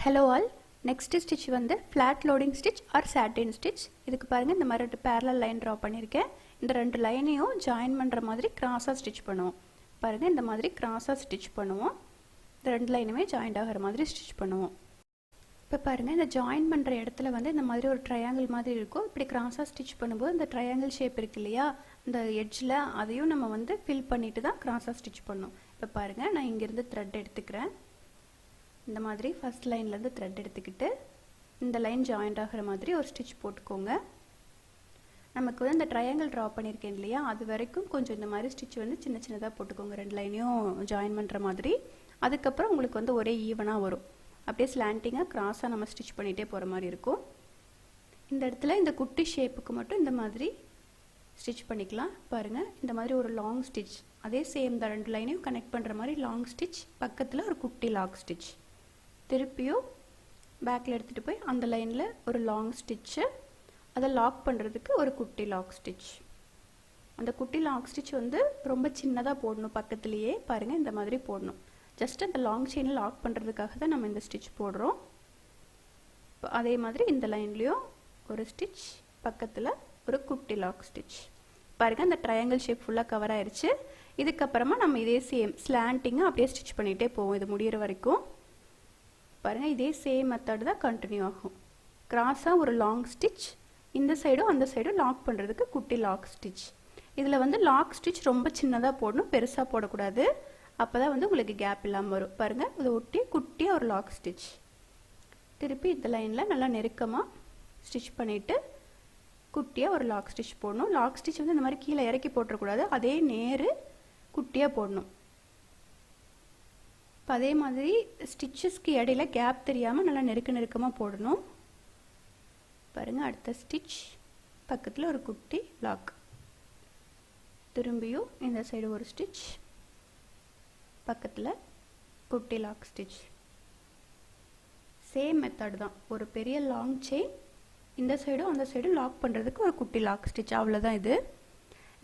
Hello all. Next stitch வந்து flat loading stitch or satin stitch. இதுக்கு பாருங்க இந்த மாதிரி ரெண்டு parallel line draw பண்ணிருக்கேன். இந்த ரெண்டு லைனையும் join பண்ற மாதிரி cross stitch பண்ணுவோம். பாருங்க இந்த மாதிரி cross stitch பண்ணுவோம். இந்த ரெண்டு லைனுமே joint ஆகற மாதிரி stitch பண்ணுவோம். இப்போ பாருங்க இந்த join பண்ற இடத்துல வந்து இந்த மாதிரி ஒரு triangle மாதிரி இருக்கும். இப்படி cross stitch பண்ணும்போது இந்த triangle shape இருக்கு இல்லையா? இந்த edgeல அதையும் நம்ம வந்து fill பண்ணிட்டு தான் cross stitch பண்ணனும். இப்போ பாருங்க நான் இங்க இருந்து thread எடுத்துக்கிறேன். இந்த மாதிரி first லைன்ல இருந்து thread எடுத்துக்கிட்டு இந்த லைன் ஜாயிண்ட் ஆகற மாதிரி ஒரு ஸ்டிட்ச் போட்டுக்கோங்க. நமக்கு வந்து இந்த ட்ரையாங்கிள் டிரா பண்ணிருக்கேன் இல்லையா அது வரைக்கும் கொஞ்சம் இந்த மாதிரி ஸ்டிட்ச் வந்து சின்ன சின்னதா போட்டுக்கோங்க ரெண்டு லைனையும் ஜாயின் பண்ற மாதிரி. அதுக்கு அப்புறம் உங்களுக்கு வந்து ஒரே ஈவனா வரும். அப்படியே ஸ்லாண்டிங்கா கிராஸா நம்ம ஸ்டிட்ச் பண்ணிட்டே போற மாதிரி இருக்கும். இந்த இடத்துல இந்த குட்டி ஷேப்புக்கு மட்டும் இந்த மாதிரி ஸ்டிட்ச் பண்ணிக்கலாம். பாருங்க இந்த மாதிரி ஒரு லாங் ஸ்டிட்ச் அதே சேம் தான் ரெண்டு லைனையும் கனெக்ட் பண்ற மாதிரி லாங் ஸ்டிட்ச் பக்கத்துல ஒரு குட்டி லாக் ஸ்டிட்ச் திருப்பியும் பேக்ல எடுத்துட்டு போய் அந்த லைன்ல ஒரு லாங் ஸ்டிட்ச் அத லாக் பண்றதுக்கு ஒரு குட்டி லாக் ஸ்டிட்ச். அந்த குட்டி லாக் ஸ்டிட்ச் வந்து ரொம்ப சின்னதா போடணும் பக்கத்துலயே பாருங்க இந்த மாதிரி போடணும். ஜஸ்ட் அந்த லாங் செயினை லாக் பண்றதுக்காக தான் நம்ம இந்த ஸ்டிட்ச் போடுறோம். அதே மாதிரி இந்த லைன்லயும் ஒரு ஸ்டிட்ச் பக்கத்துல ஒரு குட்டி லாக் ஸ்டிட்ச். பாருங்க அந்த ட்ரையாங்கிள் ஷேப் ஃபுல்லா கவர் ஆயிருச்சு. இதுக்கு அப்புறமா நம்ம இதே சேம் ஸ்லாண்டிங்கா அப்படியே ஸ்டிட்ச் பண்ணிட்டே போவோம் இது முடியற வரைக்கும். பாருங்க இதே சேம் மெத்தட் தான் கண்டினியூ ஆகும். கிராஸா ஒரு லாங் ஸ்டிட்ச் இந்த சைடும் அந்த சைடும் லாக் பண்றதுக்கு குட்டி லாக் ஸ்டிட்ச். இதுல வந்து லாக் ஸ்டிட்ச் ரொம்ப சின்னதா போடணும் பெருசா போடக்கூடாது. அப்பதான் வந்து உங்களுக்கு கேப் இல்லாம வரும். பாருங்க இத ஒட்டி குட்டியா ஒரு லாக் ஸ்டிட்ச். திருப்பி இந்த லைன்ல நல்லா நெருக்கமா ஸ்டிட்ச் பண்ணிட்டு குட்டியா ஒரு லாக் ஸ்டிட்ச் போடணும். லாக் ஸ்டிட்ச் வந்து இந்த மாதிரி கீழ இறக்கி போட்ற கூடாது. அதே நேரு குட்டியா போடணும். அதே மாதிரி ஸ்டிச்சஸ்க்கு இடையில கேப் தெரியாம நல்லா நெருக்கமா போடணும். பாருங்க அடுத்த ஸ்டிட்ச் பக்கத்துல ஒரு குட்டி லாக். திரும்பியும் இந்த சைடு ஒரு ஸ்டிட்ச் பக்கத்துல குட்டி லாக் ஸ்டிட்ச். சேம் மெத்தட் தான். ஒரு பெரிய லாங் செயின் இந்த சைடும் அந்த சைடும் லாக் பண்றதுக்கு ஒரு குட்டி லாக் ஸ்டிட்ச் அவ்வளவுதான் இது.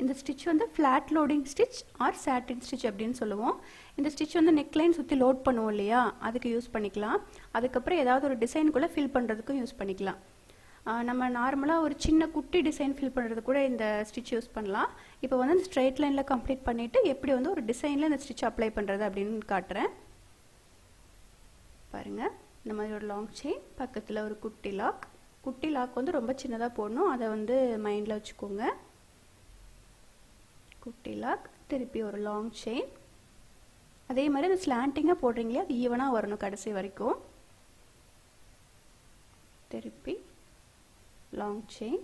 இந்த ஸ்டிட்ச் வந்து flat loading stitch or satin stitch அப்படினு சொல்லுவோம். இந்த ஸ்டிட்ச் வந்து neck line சுத்தி லோட் பண்ணுவோம் இல்லையா அதுக்கு யூஸ் பண்ணிக்கலாம். அதுக்கு அப்புறம் ஏதாவது ஒரு டிசைனுக்குள்ள ஃபில் பண்றதுக்கும் யூஸ் பண்ணிக்கலாம். நம்ம நார்மலா ஒரு சின்ன குட்டி டிசைன் ஃபில் பண்றது கூட இந்த ஸ்டிட்ச் யூஸ் பண்ணலாம். இப்போ வந்து ஸ்ட்ரைட் லைன்ல கம்ப்ளீட் பண்ணிட்டு எப்படி வந்து ஒரு டிசைன்ல இந்த ஸ்டிட்ச் அப்ளை பண்றது அப்படினு காட்றேன். பாருங்க இந்த மாதிரி ஒரு லாங் செயின் பக்கத்துல ஒரு குட்டி லாக். குட்டி லாக் வந்து ரொம்ப சின்னதா போடணும். அத வந்து மைண்ட்ல வச்சுக்கோங்க. குட்டி லாக் திருப்பி ஒரு லாங் செயின். அதே மாதிரி அந்த ஸ்லாண்டிங்கா போடுறீங்களே அது ஈவனா வரணும் கடைசி வரைக்கும். திருப்பி லாங் செயின்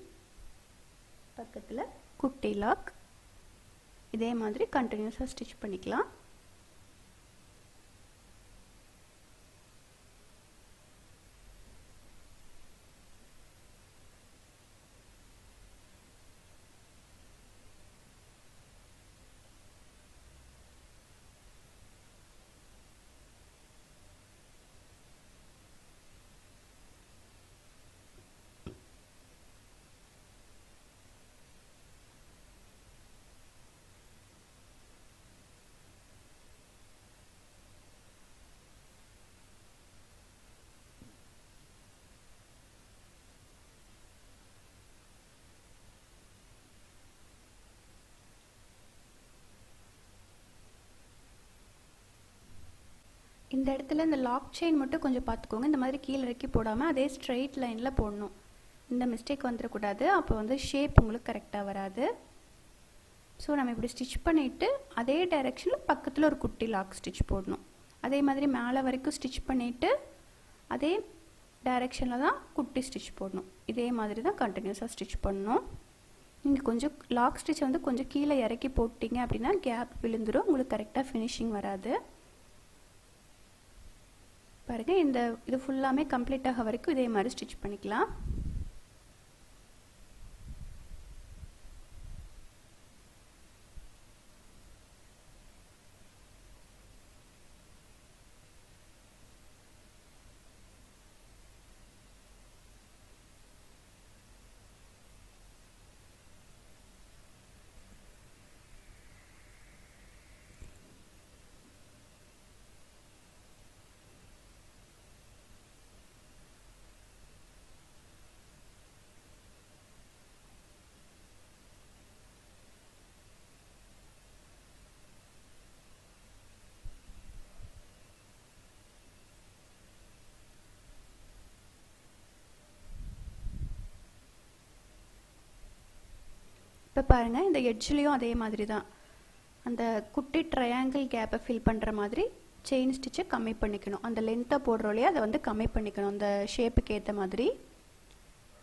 பக்கத்துல குட்டி லாக். இதே மாதிரி கண்டினியூஸா ஸ்டிட்ச் பண்ணிக்கலாம். இந்த இடத்துல இந்த லாக் செயின் மட்டும் கொஞ்சம் பார்த்துக்கோங்க. இந்த மாதிரி கீழ இறக்கி போடாம அதே ஸ்ட்ரைட் லைன்ல போடணும். இந்த மிஸ்டேக் வந்துட கூடாது. அப்ப வந்து ஷேப் உங்களுக்கு கரெக்ட்டா வராது. சோ நம்ம இப்படி ஸ்டிட்ச் பண்ணிட்டு அதே டைரக்ஷன்ல பக்கத்துல ஒரு குட்டி லாக் ஸ்டிட்ச் போடணும். அதே மாதிரி மேலே வரைக்கும் ஸ்டிட்ச் பண்ணிட்டு அதே டைரக்ஷன்ல தான் குட்டி ஸ்டிட்ச் போடணும். இதே மாதிரி தான் கண்டினியூஸா ஸ்டிட்ச் பண்ணனும். நீங்க கொஞ்சம் லாக் ஸ்டிட்ச் வந்து கொஞ்சம் கீழ இறக்கி போட்டீங்க அப்படினா கேப் விழுந்துரும். உங்களுக்கு கரெக்ட்டா ஃபினிஷிங் வராது. பாருங்க இந்த இது ஃபுல்லாமே கம்ப்ளீட் ஆக வரைக்கும் இதே மாதிரி ஸ்டிட்ச் பண்ணிக்கலாம். இப்போ பாருங்கள், இந்த எட்ஜ்லேயும் அதே மாதிரி தான் அந்த குட்டி ட்ரையாங்கிள் கேப்பை ஃபில் பண்ணுற மாதிரி செயின் ஸ்டிச்சை கம்மி பண்ணிக்கணும். அந்த லென்த்தை போடுறோலையே அதை வந்து கம்மி பண்ணிக்கணும். அந்த ஷேப்புக்கு ஏற்ற மாதிரி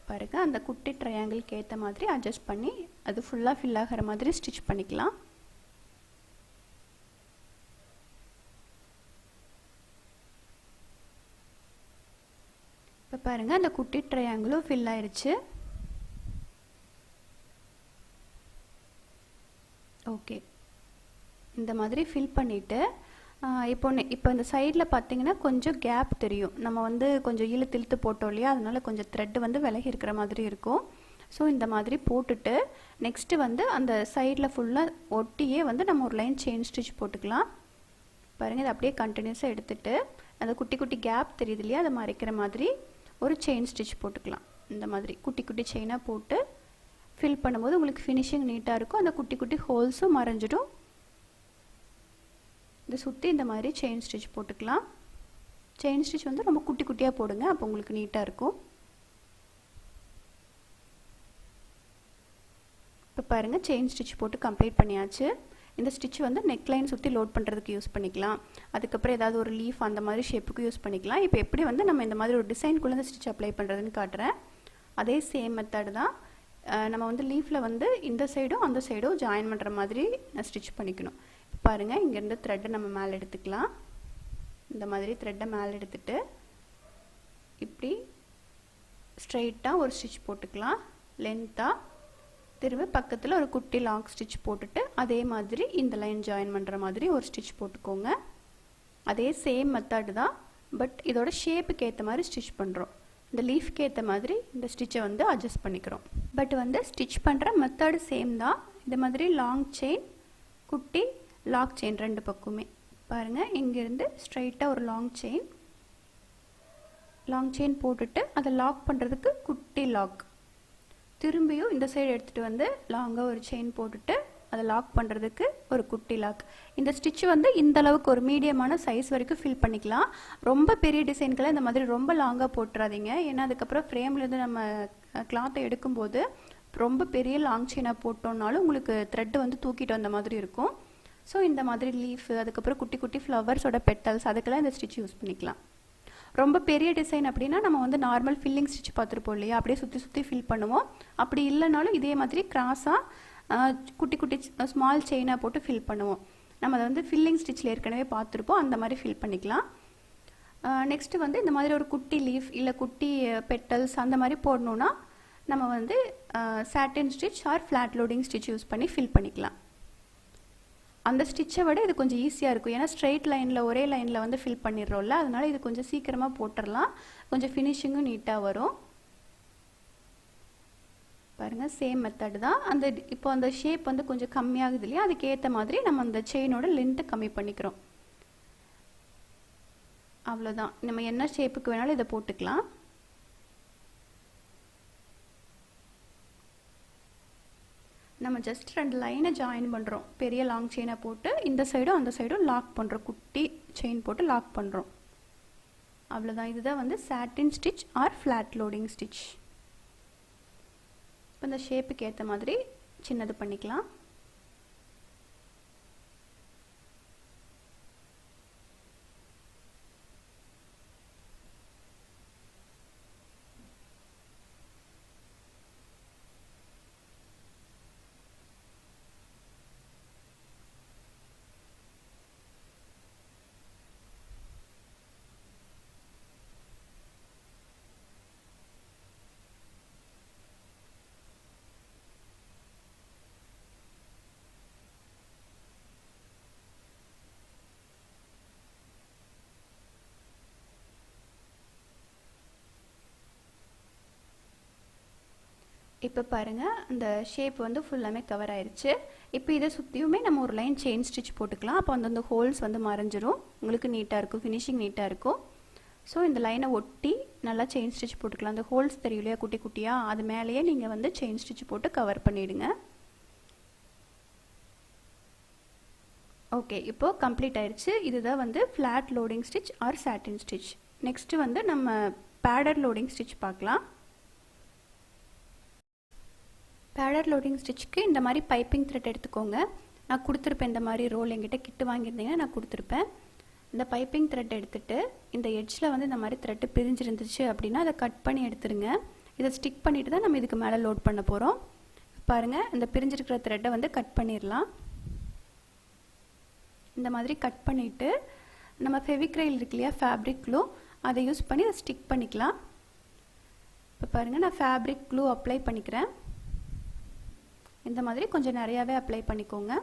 பாருங்கள், அந்த குட்டி ட்ரையாங்கிள்க்கு ஏற்ற மாதிரி அட்ஜஸ்ட் பண்ணி அது ஃபுல்லாக ஃபில் ஆகிற மாதிரி ஸ்டிச் பண்ணிக்கலாம். இப்போ பாருங்கள், அந்த குட்டி ட்ரையாங்கிளும் ஃபில் ஆயிடுச்சு. ஓகே, இந்த மாதிரி ஃபில் பண்ணிவிட்டு இப்போ இந்த சைடில் பார்த்தீங்கன்னா கொஞ்சம் கேப் தெரியும். நம்ம வந்து கொஞ்சம் இழுத்து போட்டோம் இல்லையா, அதனால கொஞ்சம் த்ரெட் வந்து விலகி இருக்கிற மாதிரி இருக்கும். ஸோ இந்த மாதிரி போட்டுட்டு நெக்ஸ்ட்டு வந்து அந்த சைடில் ஃபுல்லாக ஒட்டியே வந்து நம்ம ஒரு லைன் செயின் ஸ்டிச் போட்டுக்கலாம். பாருங்கள், இதை அப்படியே கண்டினியூஸாக எடுத்துகிட்டு அந்த குட்டி குட்டி கேப் தெரியுது இல்லையா, அதை மறைக்கிற மாதிரி ஒரு செயின் ஸ்டிச் போட்டுக்கலாம். இந்த மாதிரி குட்டி குட்டி செயினாக போட்டு ஃபில் பண்ணும்போது உங்களுக்கு ஃபினிஷிங் நீட்டாக இருக்கும். அந்த குட்டி குட்டி ஹோல்ஸும் மறைஞ்சிடும். இதை சுற்றி இந்த மாதிரி செயின் ஸ்டிச் போட்டுக்கலாம். செயின் ஸ்டிச் வந்து ரொம்ப குட்டி குட்டியாக போடுங்க, அப்போ உங்களுக்கு நீட்டாக இருக்கும். இப்போ பாருங்கள், செயின் ஸ்டிச் போட்டு கம்ப்ளீட் பண்ணியாச்சு. இந்த ஸ்டிச் வந்து நெக்லைன் சுற்றி லோட் பண்ணுறதுக்கு யூஸ் பண்ணிக்கலாம். அதுக்கப்புறம் ஏதாவது ஒரு லீஃப் அந்த மாதிரி ஷேப்புக்கு யூஸ் பண்ணிக்கலாம். இப்போ எப்படி வந்து நம்ம இந்த மாதிரி ஒரு டிசைனுக்குள்ளே இந்த ஸ்டிச் அப்ளை பண்ணுறதுன்னு காட்டுறேன். அதே சேம் மெத்தட் தான். நம்ம வந்து லீஃபில் வந்து இந்த சைடும் அந்த சைடும் ஜாயின் பண்ணுற மாதிரி ஸ்டிச் பண்ணிக்கணும். பாருங்கள், இங்கேருந்து த்ரெட்டை நம்ம மேலே எடுத்துக்கலாம். இந்த மாதிரி த்ரெட்டை மேலே எடுத்துட்டு இப்படி ஸ்ட்ரைட்டாக ஒரு ஸ்டிச் போட்டுக்கலாம். லென்த்தாக திரும்ப பக்கத்தில் ஒரு குட்டி லாங் ஸ்டிச் போட்டுட்டு அதே மாதிரி இந்த லைன் ஜாயின் பண்ணுற மாதிரி ஒரு ஸ்டிச் போட்டுக்கோங்க. அதே சேம் மெத்தட் தான், பட் இதோட ஷேப்புக்கு ஏற்ற மாதிரி ஸ்டிச் பண்ணுறோம். இந்த லீஃப்க்கு ஏற்ற மாதிரி இந்த ஸ்டிச்சை வந்து அட்ஜஸ்ட் பண்ணிக்கிறோம். பட் வந்து ஸ்டிச் பண்ணுற மெத்தடு சேம் தான். இந்த மாதிரி லாங் செயின், குட்டி லாக் செயின் ரெண்டு பக்கமே பாருங்கள். இங்கேருந்து ஸ்ட்ரைட்டாக ஒரு லாங் செயின் போட்டுட்டு அதை லாக் பண்ணுறதுக்கு குட்டி லாக், திரும்பியும் இந்த சைடு எடுத்துகிட்டு வந்து லாங்காக ஒரு செயின் போட்டுட்டு அதை லாக் பண்ணுறதுக்கு ஒரு குட்டி லாக். இந்த ஸ்டிச் வந்து இந்த அளவுக்கு ஒரு மீடியமான சைஸ் வரைக்கும் ஃபில் பண்ணிக்கலாம். ரொம்ப பெரிய டிசைன்கெல்லாம் இந்த மாதிரி ரொம்ப லாங்காக போட்டுறாதீங்க. ஏன்னா அதுக்கப்புறம் ஃப்ரேம்லேருந்து நம்ம கிளாத்தை எடுக்கும்போது ரொம்ப பெரிய லாங் செயினாக போட்டோம்னாலும் உங்களுக்கு த்ரெட்டு வந்து தூக்கிட்டு வந்த மாதிரி இருக்கும். ஸோ இந்த மாதிரி லீஃபு, அதுக்கப்புறம் குட்டி குட்டி ஃப்ளவர்ஸோட பெட்டல்ஸ், அதுக்கெல்லாம் இந்த ஸ்டிச் யூஸ் பண்ணிக்கலாம். ரொம்ப பெரிய டிசைன் அப்படின்னா நம்ம வந்து நார்மல் ஃபில்லிங் ஸ்டிச் பார்த்துருப்போம் இல்லையா, அப்படியே சுற்றி சுற்றி ஃபில் பண்ணுவோம். அப்படி இல்லைனாலும் இதே மாதிரி கிராஸாக குட்டி குட்டி ஸ்மால் செயினாக போட்டு ஃபில் பண்ணுவோம். நம்ம அதை வந்து ஃபில்லிங் ஸ்டிச்சில் ஏற்கனவே பார்த்துருப்போம், அந்த மாதிரி ஃபில் பண்ணிக்கலாம். நெக்ஸ்ட்டு வந்து இந்த மாதிரி ஒரு குட்டி லீஃப் இல்லை குட்டி பெட்டல்ஸ் அந்த மாதிரி போடணுன்னா நம்ம வந்து satin stitch or flat loading stitch use பண்ணி ஃபில் பண்ணிக்கலாம். அந்த ஸ்டிச்சை விட இது கொஞ்சம் ஈஸியாக இருக்கும். ஏன்னா ஸ்ட்ரெயிட் லைனில் ஒரே லைனில் வந்து ஃபில் பண்ணிடுறோம்ல, அதனால் இது கொஞ்சம் சீக்கிரமாக போட்டுடலாம். கொஞ்சம் ஃபினிஷிங்கும் நீட்டாக வரும். பாருங்கள், சேம் மெத்தட் தான். இப்போ அந்த ஷேப் வந்து கொஞ்சம் கம்மியாகுது இல்லையா, அதுக்கேற்ற மாதிரி நம்ம அந்த செயினோட லென்த்தை கம்மி பண்ணிக்கிறோம். அவ்வளோதான். நம்ம என்ன ஷேப்புக்கு வேணாலும் இதை போட்டுக்கலாம். நம்ம ஜஸ்ட் ரெண்டு லைனை ஜாயின் பண்ணுறோம். பெரிய லாங் செயினை போட்டு இந்த சைடும் அந்த சைடும் லாக் பண்ணுறோம். குட்டி செயின் போட்டு லாக் பண்ணுறோம். அவ்வளோதான். இதுதான் வந்து satin stitch or flat loading stitch. இப்போ இந்த ஷேப்புக்கு ஏற்ற மாதிரி சின்னது பண்ணிக்கலாம். இப்போ பாருங்கள், அந்த ஷேப் வந்து ஃபுல்லாமே கவர் ஆயிடுச்சு. இப்போ இதை சுற்றியுமே நம்ம ஒரு லைன் செயின் ஸ்டிச் போட்டுக்கலாம். அப்போ அந்த ஹோல்ஸ் வந்து மறைஞ்சிரும், உங்களுக்கு நீட்டாக இருக்கும், ஃபினிஷிங் நீட்டாக இருக்கும். ஸோ இந்த லைனை ஒட்டி நல்லா செயின் ஸ்டிச் போட்டுக்கலாம். அந்த ஹோல்ஸ் தெரியும் இல்லையா குட்டி குட்டியாக, அது மேலேயே நீங்கள் வந்து செயின் ஸ்டிச் போட்டு கவர் பண்ணிவிடுங்க. ஓகே, இப்போது கம்ப்ளீட் ஆயிடுச்சு. இதுதான் வந்து ஃப்ளாட் லோடிங் ஸ்டிச் ஆர் சாட்டின் ஸ்டிச். நெக்ஸ்ட்டு வந்து நம்ம பேடர் லோடிங் ஸ்டிச் பார்க்கலாம். பேடர் லோடிங் ஸ்டிச்சுக்கு இந்த மாதிரி பைப்பிங் த்ரெட் எடுத்துக்கோங்க. நான் கொடுத்துருப்பேன், இந்த மாதிரி ரோல் என்கிட்ட கிட்டு வாங்கியிருந்தீங்கன்னா நான் கொடுத்துருப்பேன். இந்த பைப்பிங் த்ரெட் எடுத்துகிட்டு இந்த எட்ஜில் வந்து இந்த மாதிரி த்ரெட்டு பிரிஞ்சிருந்துச்சு அப்படின்னா அதை கட் பண்ணி எடுத்துருங்க. இதை ஸ்டிக் பண்ணிவிட்டு தான் நம்ம இதுக்கு மேலே லோட் பண்ண போகிறோம். பாருங்கள், இந்த பிரிஞ்சிருக்கிற த்ரெட்டை வந்து கட் பண்ணிடலாம். இந்த மாதிரி கட் பண்ணிவிட்டு நம்ம ஃபெவிக்ரைல் இருக்கு இல்லையா, ஃபேப்ரிக் க்ளூ, அதை யூஸ் பண்ணி அதை ஸ்டிக் பண்ணிக்கலாம். இப்போ பாருங்கள், நான் ஃபேப்ரிக் க்ளூ அப்ளை பண்ணிக்கிறேன். இந்த மாதிரி கொஞ்சம் நிறையாவே அப்ளை பண்ணிக்கோங்க.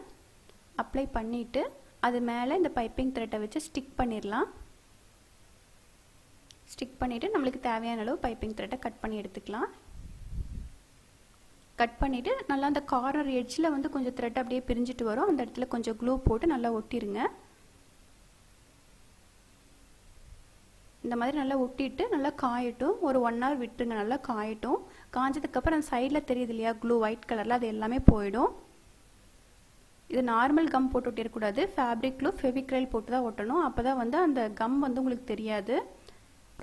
அப்ளை பண்ணிவிட்டு அது மேலே இந்த பைப்பிங் த்ரெட்டை வச்சு ஸ்டிக் பண்ணிடலாம். ஸ்டிக் பண்ணிவிட்டு நம்மளுக்கு தேவையான அளவு பைப்பிங் த்ரெட்டை கட் பண்ணி எடுத்துக்கலாம். கட் பண்ணிவிட்டு நல்லா அந்த கார்னர் எட்ஜில் வந்து கொஞ்சம் த்ரெட் அப்படியே பிரிஞ்சிட்டு வரும், அந்த இடத்துல கொஞ்சம் க்ளூ போட்டு நல்லா ஒட்டிடுங்க. இந்த மாதிரி நல்லா ஒட்டிட்டு நல்லா காயட்டும். ஒரு 1 hour விட்டுருங்க, நல்லா காயட்டும். காஞ்சதுக்கப்புறம் அந்த சைடில் தெரியுது இல்லையா க்ளூ ஒயிட் கலரில், அது எல்லாமே போயிடும். இது நார்மல் கம் போட்டு ஒட்டிடக்கூடாது, ஃபேப்ரிக் க்ளூ ஃபெவிக்ரைல் போட்டு தான் ஒட்டணும். அப்போ தான் வந்து அந்த கம் வந்து உங்களுக்கு தெரியாது,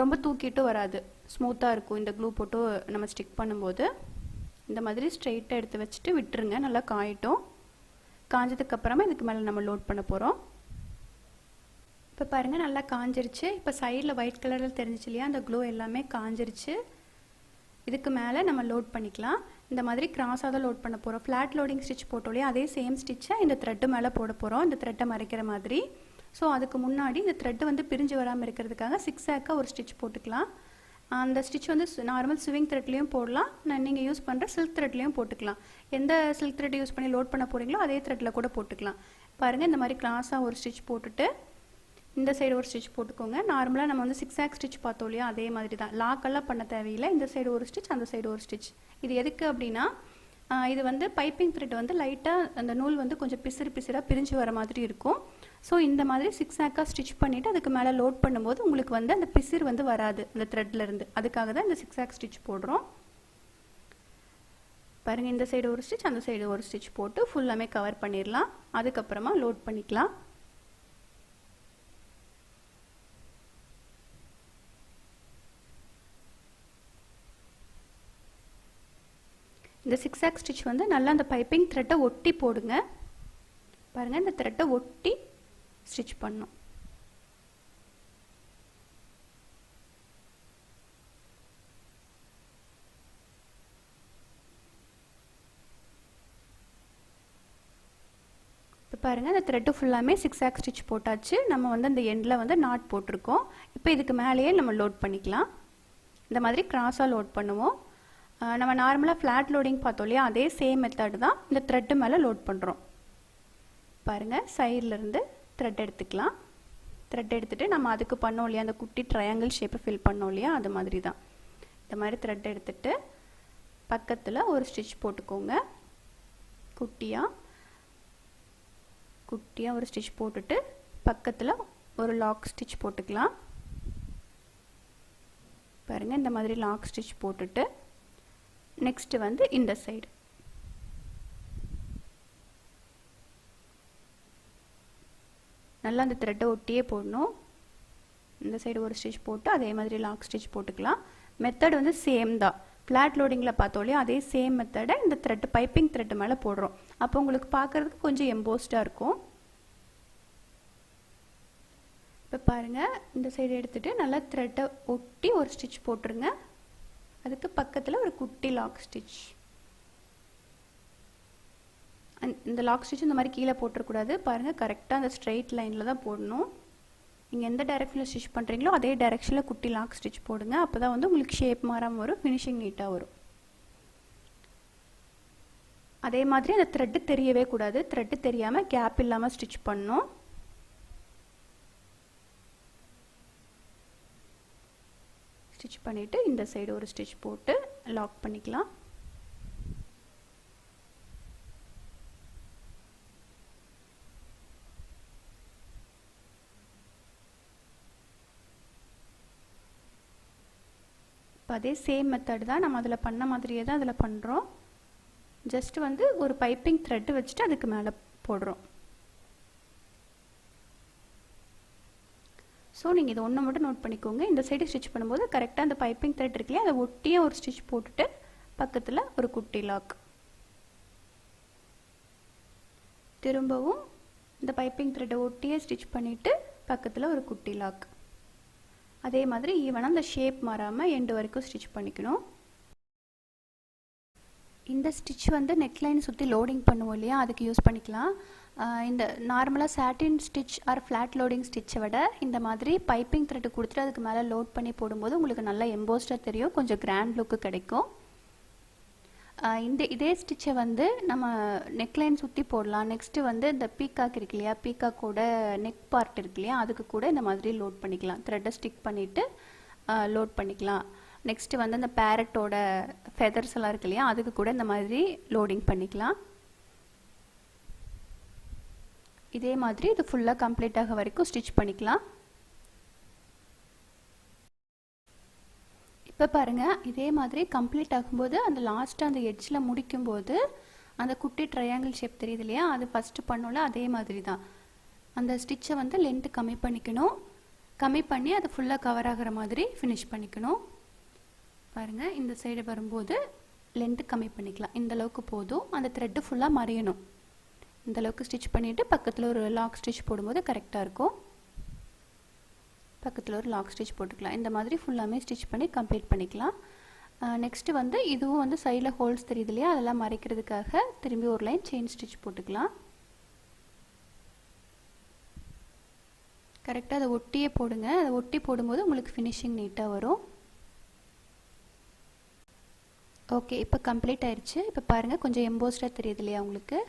ரொம்ப தூக்கிட்டு வராது, ஸ்மூத்தாக இருக்கும் இந்த க்ளூ போட்டு நம்ம ஸ்டிக் பண்ணும்போது. இந்த மாதிரி ஸ்ட்ரெயிட்டாக எடுத்து வச்சுட்டு விட்டுருங்க, நல்லா காயட்டும். காஞ்சதுக்கப்புறமா இதுக்கு மேலே நம்ம லோட் பண்ண போகிறோம். இப்போ பாருங்கள், நல்லா காஞ்சிருச்சு. இப்போ சைடில் ஒயிட் கலரில் தெரிஞ்சிச்சு இல்லையா, அந்த க்ளூ எல்லாமே காஞ்சிருச்சு. இதுக்கு மேலே நம்ம லோட் பண்ணிக்கலாம். இந்த மாதிரி கிராஸாக தான் லோட் பண்ண போகிறோம். ஃப்ளாட் லோடிங் ஸ்டிச் போட்டோம் இல்லையா, அதே சேம் ஸ்டிச்சை இந்த த்ரெட்டு மேலே போட போகிறோம், இந்த த்ரெட்டை மறைக்கிற மாதிரி. ஸோ அதுக்கு முன்னாடி இந்த த்ரெட்டு வந்து பிரிஞ்சு வராமல் இருக்கிறதுக்காக சிக்ஸாக்காக ஒரு ஸ்டிச் போட்டுக்கலாம். அந்த ஸ்டிச் வந்து நார்மல் ஸ்விங் த்ரெட்லேயும் போடலாம், நீங்கள் யூஸ் பண்ணுற சில்க் த்ரெட்லேயும் போட்டுக்கலாம். எந்த சில்க் த்ரெட் யூஸ் பண்ணி லோட் பண்ண போகிறீங்களோ அதே த்ரெட்டில் கூட போட்டுக்கலாம். பாருங்கள், இந்த மாதிரி கிராஸாக ஒரு ஸ்டிச் போட்டுட்டு இந்த சைடு ஒரு ஸ்டிச் போட்டுக்கோங்க. நார்மலாக நம்ம வந்து சிக்ஸாக் ஸ்டிச் பார்த்தோம் இல்லையா, அதே மாதிரி தான். லாக்கெல்லாம் பண்ண தேவையில்லை. இந்த சைடு ஒரு ஸ்டிச், அந்த சைடு ஒரு ஸ்டிச். இது எதுக்கு அப்படின்னா, இது வந்து பைப்பிங் த்ரெட் வந்து லைட்டாக அந்த நூல் வந்து கொஞ்சம் பிசிறாக பிரிஞ்சு வர மாதிரி இருக்கும். ஸோ இந்த மாதிரி சிக்ஸாக்காக ஸ்டிச் பண்ணிவிட்டு அதுக்கு மேலே லோட் பண்ணும்போது உங்களுக்கு வந்து அந்த பிசிறு வந்து வராது அந்த த்ரெட்லேருந்து. அதுக்காக தான் இந்த சிக்ஸாக் ஸ்டிச் போடுறோம். பாருங்கள், இந்த சைடு ஒரு ஸ்டிச், அந்த சைடு ஒரு ஸ்டிச் போட்டு ஃபுல்லாமே கவர் பண்ணிடலாம். அதுக்கப்புறமா லோட் பண்ணிக்கலாம். இந்த சிக்ஸாக் ஸ்டிச் வந்து நல்லா அந்த பைப்பிங் த்ரெட்டை ஒட்டி போடுங்க. பாருங்கள், இந்த த்ரெட்டை ஒட்டி ஸ்டிச் பண்ணும். இப்போ பாருங்கள், இந்த த்ரெட்டு ஃபுல்லாமே சிக்ஸாக் ஸ்டிச் போட்டாச்சு. நம்ம வந்து அந்த எண்டில் வந்து நாட் போட்டிருக்கோம். இப்போ இதுக்கு மேலேயே நம்ம லோட் பண்ணிக்கலாம். இந்த மாதிரி கிராஸாக லோட் பண்ணுவோம். நம்ம நார்மலாக ஃப்ளாட் லோடிங் பார்த்தோம் இல்லையா, அதே சேம் மெத்தட் தான் இந்த த்ரெட்டு மேலே லோட் பண்ணுறோம். பாருங்கள், சைட்லேருந்து த்ரெட் எடுத்துக்கலாம். த்ரெட் எடுத்துகிட்டு நம்ம அதுக்கு பண்ணோம் இல்லையா, அந்த குட்டி ட்ரையாங்கிள் ஷேப்பை ஃபில் பண்ணோம் இல்லையா, அது மாதிரி தான். இந்த மாதிரி த்ரெட் எடுத்துகிட்டு பக்கத்தில் ஒரு ஸ்டிச் போட்டுக்கோங்க. குட்டியாக ஒரு ஸ்டிச் போட்டுட்டு பக்கத்தில் ஒரு லாக் ஸ்டிச் போட்டுக்கலாம். பாருங்கள், இந்த மாதிரி லாக் ஸ்டிச் போட்டுட்டு நெக்ஸ்ட் வந்து இந்த சைடு நல்லா அந்த த்ரெட்டை ஒட்டியே போடணும். இந்த சைடு ஒரு ஸ்டிச் போட்டு அதே மாதிரி லாக் ஸ்டிச் போட்டுக்கலாம். மெத்தட் வந்து சேம் தான். ஃப்ளாட் லோடிங்கில் பார்த்தோம் அதே சேம் மெத்தடை இந்த த்ரெட்டு பைப்பிங் த்ரெட்டு மேலே போடுறோம். அப்போ உங்களுக்கு பார்க்குறதுக்கு கொஞ்சம் எம்போஸ்டாக இருக்கும். இப்போ பாருங்கள், இந்த சைடு எடுத்துகிட்டு நல்லா த்ரெட்டை ஒட்டி ஒரு ஸ்டிச் போட்டுருங்க. அதுக்கு பக்கத்தில் ஒரு குட்டி லாக் ஸ்டிச். இந்த லாக் ஸ்டிச் இந்த மாதிரி கீழே போட்டுறக்கூடாது. பாருங்கள், கரெக்டாக அந்த ஸ்ட்ரெயிட் லைனில் தான் போடணும். நீங்கள் எந்த டைரெக்ஷனில் ஸ்டிச் பண்ணுறீங்களோ அதே டைரெக்ஷனில் குட்டி லாக் ஸ்டிச் போடுங்க. அப்போ தான் வந்து உங்களுக்கு ஷேப் மாறாமல் வரும், ஃபினிஷிங் நீட்டாக வரும். அதே மாதிரி அந்த த்ரெட்டு தெரியவே கூடாது. த்ரெட்டு தெரியாமல் கேப் இல்லாமல் ஸ்டிச் பண்ணணும். ஸ்டிச் பண்ணிவிட்டு இந்த சைடு ஒரு ஸ்டிச் போட்டு லாக் பண்ணிக்கலாம். இப்போ அதே சேம் மெத்தட் தான், நம்ம அதில் பண்ண மாதிரியே தான் அதில் பண்ணுறோம். ஜஸ்ட் வந்து ஒரு பைப்பிங் த்ரெட்டு வச்சுட்டு அதுக்கு மேலே போடுறோம். ஸோ நீங்கள் இது ஒன்று மட்டும் நோட் பண்ணிக்கோங்க. இந்த சைடு ஸ்டிச் பண்ணும்போது கரெக்டாக அந்த பைப்பிங் த்ரெட் இருக்குல்லையா, அதை ஒட்டியே ஒரு ஸ்டிச் போட்டுட்டு பக்கத்தில் ஒரு குட்டி லாக். திரும்பவும் இந்த பைப்பிங் த்ரெட்டை ஒட்டியே ஸ்டிச் பண்ணிவிட்டு பக்கத்தில் ஒரு குட்டி லாக். அதே மாதிரி ஈவனாக அந்த ஷேப் மாறாமல் எண்டு வரைக்கும் ஸ்டிச் பண்ணிக்கணும். இந்த ஸ்டிச் வந்து நெக்லைன் சுற்றி லோடிங் பண்ணுவோம் இல்லையா, அதுக்கு யூஸ் பண்ணிக்கலாம். இந்த நார்மலாக சாட்டின் ஸ்டிச் ஆர் ஃப்ளாட் லோடிங் ஸ்டிச்சை விட இந்த மாதிரி பைப்பிங் த்ரெட்டு கொடுத்துட்டு அதுக்கு மேலே லோட் பண்ணி போடும்போது உங்களுக்கு நல்லா எம்போஸ்டாக தெரியும், கொஞ்சம் கிராண்ட் லுக்கு கிடைக்கும். இதே ஸ்டிச்சை வந்து நம்ம நெக்லைன் சுற்றி போடலாம். நெக்ஸ்ட்டு வந்து இந்த பீகாக் இருக்கு இல்லையா, பீகாக்கோட நெக் பார்ட் இருக்கு இல்லையா, அதுக்கு கூட இந்த மாதிரி லோட் பண்ணிக்கலாம். த்ரெட்டை ஸ்டிக் பண்ணிவிட்டு லோட் பண்ணிக்கலாம். நெக்ஸ்ட்டு வந்து அந்த பேரட்டோட ஃபெதர்ஸ் எல்லாம் இருக்கு இல்லையா, அதுக்கு கூட இந்த மாதிரி லோடிங் பண்ணிக்கலாம். இதே மாதிரி இது ஃபுல்லாக கம்ப்ளீட் ஆக வரைக்கும் ஸ்டிச் பண்ணிக்கலாம். இப்போ பாருங்கள், இதே மாதிரி கம்ப்ளீட் ஆகும்போது அந்த லாஸ்ட்டாக அந்த எட்ஜில் முடிக்கும்போது அந்த குட்டி ட்ரையாங்கிள் ஷேப் தெரியுது இல்லையா, அது ஃபஸ்ட்டு பண்ணோம்ல அதே மாதிரி தான். அந்த ஸ்டிச்சை வந்து லென்த்து கம்மி பண்ணிக்கணும். கம்மி பண்ணி அது ஃபுல்லாக கவர் ஆகிற மாதிரி ஃபினிஷ் பண்ணிக்கணும். பாருங்கள், இந்த சைடு வரும்போது லென்த்து கம்மி பண்ணிக்கலாம். இந்த அளவுக்கு போதும். அந்த த்ரெட்டு ஃபுல்லாக மறையணும். இந்த அளவுக்கு ஸ்டிச் பண்ணிவிட்டு பக்கத்தில் ஒரு லாக் ஸ்டிச் போடும்போது கரெக்டாக இருக்கும். பக்கத்தில் ஒரு லாக் ஸ்டிச் போட்டுக்கலாம். இந்த மாதிரி ஃபுல்லாமே ஸ்டிச் பண்ணி கம்ப்ளீட் பண்ணிக்கலாம். நெக்ஸ்ட்டு வந்து இதுவும் வந்து சைடில் ஹோல்ஸ் தெரியுது இல்லையா, அதெல்லாம் மறைக்கிறதுக்காக திரும்பி ஒரு லைன் செயின் ஸ்டிச் போட்டுக்கலாம். கரெக்டாக அதை ஒட்டியே போடுங்க. அதை ஒட்டி போடும்போது உங்களுக்கு ஃபினிஷிங் நீட்டாக வரும். ஓகே, இப்போ கம்ப்ளீட் ஆயிடுச்சு. இப்போ பாருங்கள், கொஞ்சம் எம்போஸ்டாக தெரியுது இல்லையா உங்களுக்கு.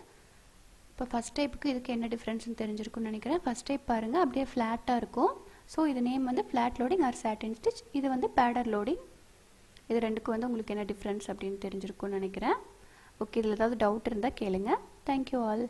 இப்போ ஃபஸ்ட் டைப்புக்கு இதுக்கு என்ன டிஃப்ரென்ஸ்னு தெரிஞ்சிருக்குன்னு நினைக்கிறேன். ஃபஸ்ட் டைப் பாருங்கள், அப்படியே ஃப்ளாட்டாக இருக்கும். ஸோ இது நேம் வந்து ஃப்ளாட் லோடிங் ஆர் சாட்டின் ஸ்டிச். இது வந்து பேடர் லோடிங். இது ரெண்டுக்கும் வந்து உங்களுக்கு என்ன டிஃப்ரென்ஸ் அப்படின்னு தெரிஞ்சிருக்குன்னு நினைக்கிறேன். ஓகே, இதில் ஏதாவது டவுட் இருந்தால் கேளுங்க. Thank you all.